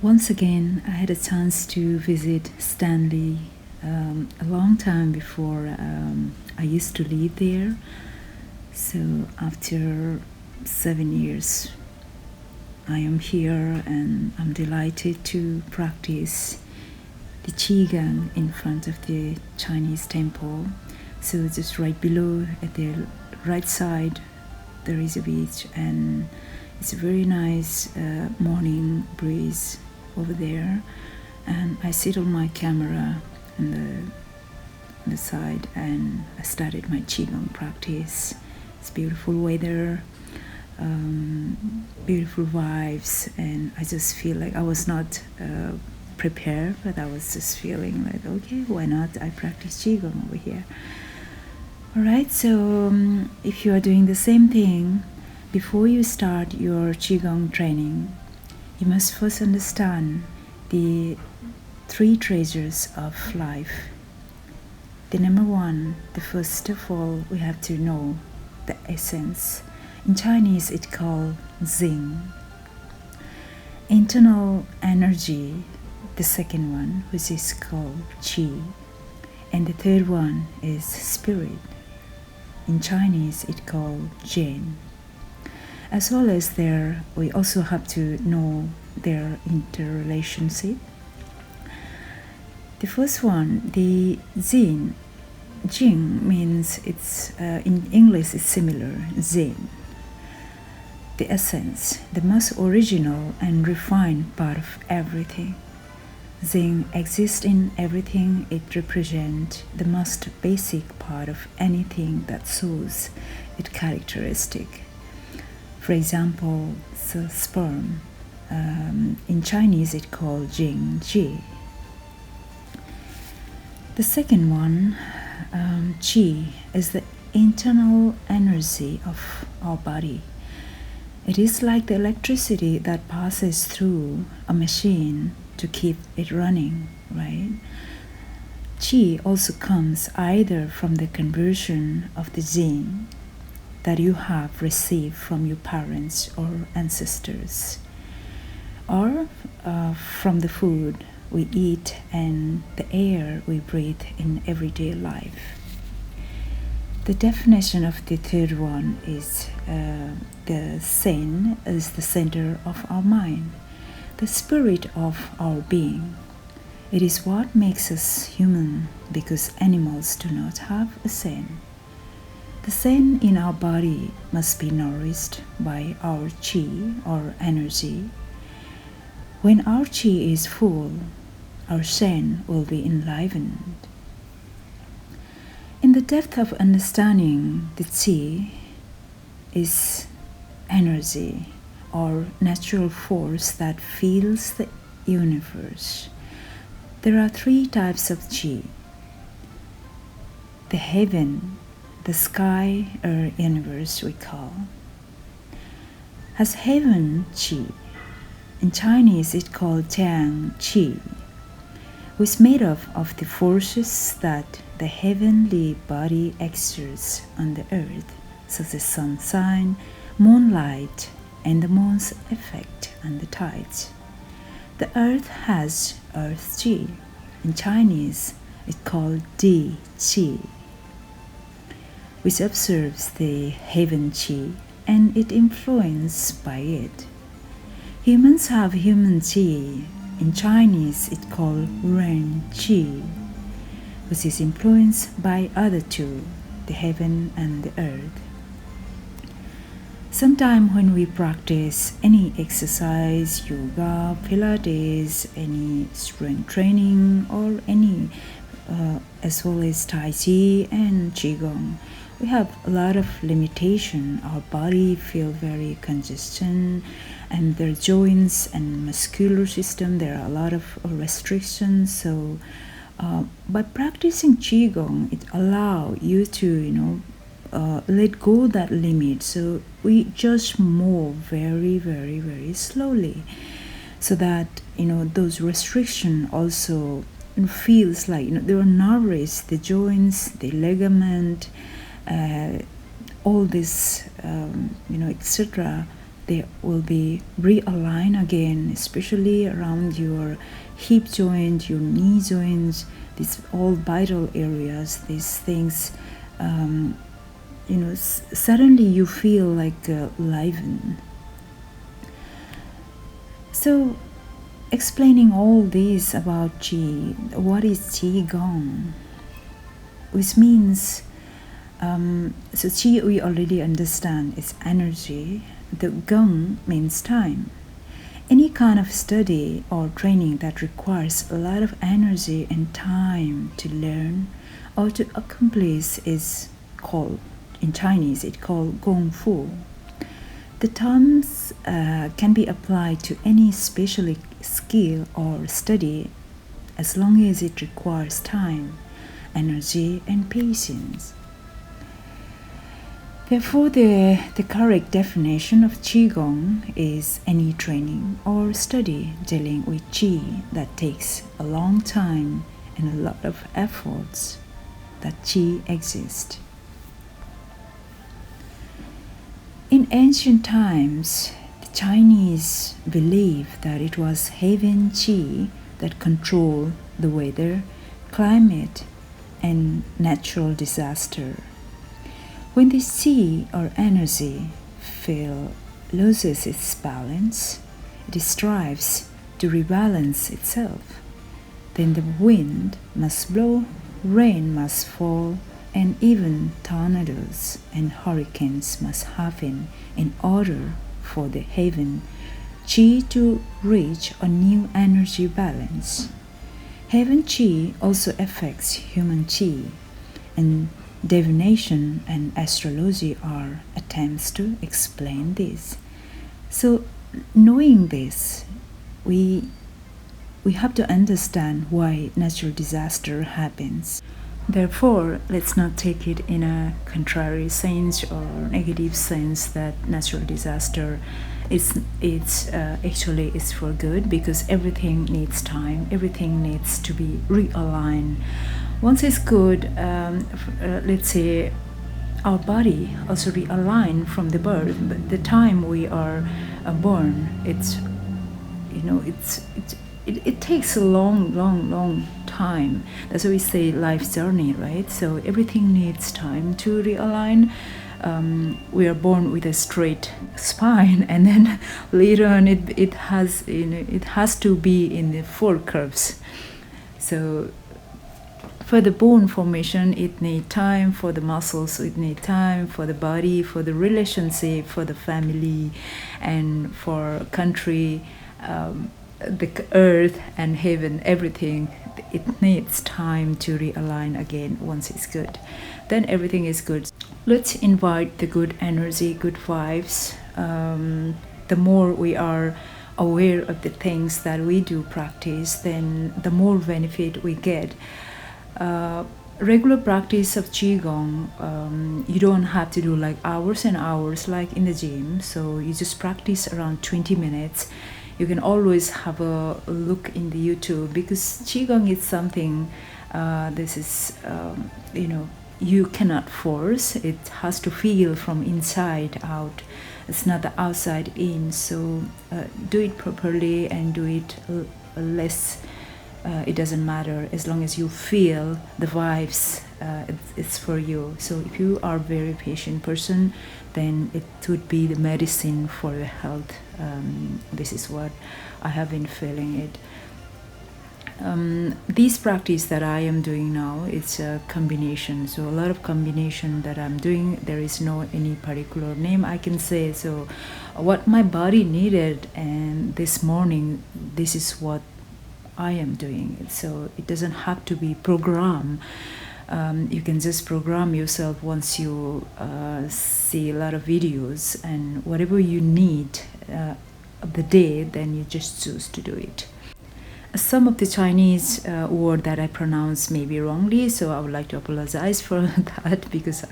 Once again, I had a chance to visit Stanley a long time before I used to live there. So after 7 years, I am here and I'm delighted to practice the Qi Gong in front of the Chinese temple. So just right below at the right side, there is a beach and it's a very nice morning breeze over there, and I sit on my camera on the side and I started my Qigong practice. It's beautiful weather, beautiful vibes, and I just feel like I was not prepared, but I was just feeling like, okay, why not? I practice Qigong over here. All right, so if you are doing the same thing, before you start your Qigong training, you must first understand the three treasures of life. The number one, the first of all, we have to know the essence. In Chinese, it's called Xing. Internal energy, the second one, which is called Qi. And the third one is spirit. In Chinese, it's called Zhen. As well as we also have to know their interrelationship. The first one, the Jing means it's in English it's similar, Zen. The essence, the most original and refined part of everything. Zen exists in everything. It represents the most basic part of anything that shows its characteristic. For example, the sperm. In Chinese, it's called Jing Ji. The second one, Qi, is the internal energy of our body. It is like the electricity that passes through a machine to keep it running, right? Qi also comes either from the conversion of the Jing that you have received from your parents or ancestors, or from the food we eat and the air we breathe in everyday life. The definition of the third one is the Zen is the center of our mind, the spirit of our being. It is what makes us human, because animals do not have a Zen. The Zen in our body must be nourished by our Qi or energy. When our Qi is full, our Zen will be enlivened. In the depth of understanding, the Qi is energy or natural force that fills the universe. There are three types of Qi: the heaven, the sky or universe we call, has heaven Qi. In Chinese, it's called Jiang Qi, which is made of the forces that the heavenly body exerts on the earth, such as sunshine, moonlight, and the moon's effect on the tides. The earth has earth Qi. In Chinese, it's called Di Qi, which observes the heaven Qi and it influenced by it. Humans have human Qi. In Chinese, it's called Ren Qi, which is influenced by other two, the heaven and the earth. Sometimes when we practice any exercise, yoga, Pilates, any strength training, or any, as well as Tai Chi and Qigong, we have a lot of limitation. Our body feel very congestion, and their joints and muscular system, there are a lot of restrictions. So by practicing Qigong, it allows you to let go that limit. So we just move very, very, very slowly, so that those restrictions also feels like they are nourished, the joints, the ligament, all this etc. they will be realigned again, especially around your hip joint, your knee joints, these all vital areas. These things, suddenly you feel like liven. So, explaining all this about Qi, what is Qi Gong? Which means, so Qi we already understand is energy. The Gong means time. Any kind of study or training that requires a lot of energy and time to learn or to accomplish is called, in Chinese, it's called Gong Fu. The terms can be applied to any special skill or study as long as it requires time, energy, and patience. Therefore, the correct definition of Qi Gong is any training or study dealing with Qi that takes a long time and a lot of efforts that Qi exists. In ancient times, the Chinese believed that it was heaven Qi that controlled the weather, climate, and natural disaster. When this Qi or energy loses its balance, it strives to rebalance itself. Then the wind must blow, rain must fall, and even tornadoes and hurricanes must happen in order for the heaven Qi to reach a new energy balance. Heaven Qi also affects human Qi, and divination and astrology are attempts to explain this. So, knowing this, we have to understand why natural disaster happens. Therefore, let's not take it in a contrary sense or negative sense that natural disaster actually is for good, because everything needs time, everything needs to be realigned. Once it's good, let's say our body also realigned from the birth, but the time we are born, it takes a long time. That's why we say life's journey, right? So everything needs time to realign. We are born with a straight spine, and then later on it has to be in the four curves. So for the bone formation, it needs time. For the muscles, it needs time. For the body, for the relationship, for the family, and for country, the earth and heaven, everything, it needs time to realign again. Once it's good, then everything is good. Let's invite the good energy, good vibes. The more we are aware of the things that we do practice, then the more benefit we get. Regular practice of Qigong, you don't have to do like hours and hours like in the gym. So you just practice around 20 minutes. You can always have a look in the YouTube, because Qigong is something, you cannot force. It has to feel from inside out. It's not the outside in. So do it properly and do it less. It doesn't matter, as long as you feel the vibes, it's for you. So if you are a very patient person, then it would be the medicine for your health. This is what I have been feeling it. This practice that I am doing now, it's a combination. So a lot of combination that I'm doing. There is no any particular name I can say. So what my body needed, and this morning, this is what I am doing it. So it doesn't have to be programmed. You can just program yourself once you see a lot of videos, and whatever you need of the day, then you just choose to do it. Some of the Chinese word that I pronounce maybe wrongly, so I would like to apologize for that, because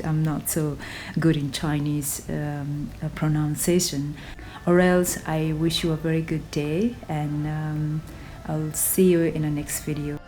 I'm not so good in Chinese pronunciation. Or else I wish you a very good day, and I'll see you in the next video.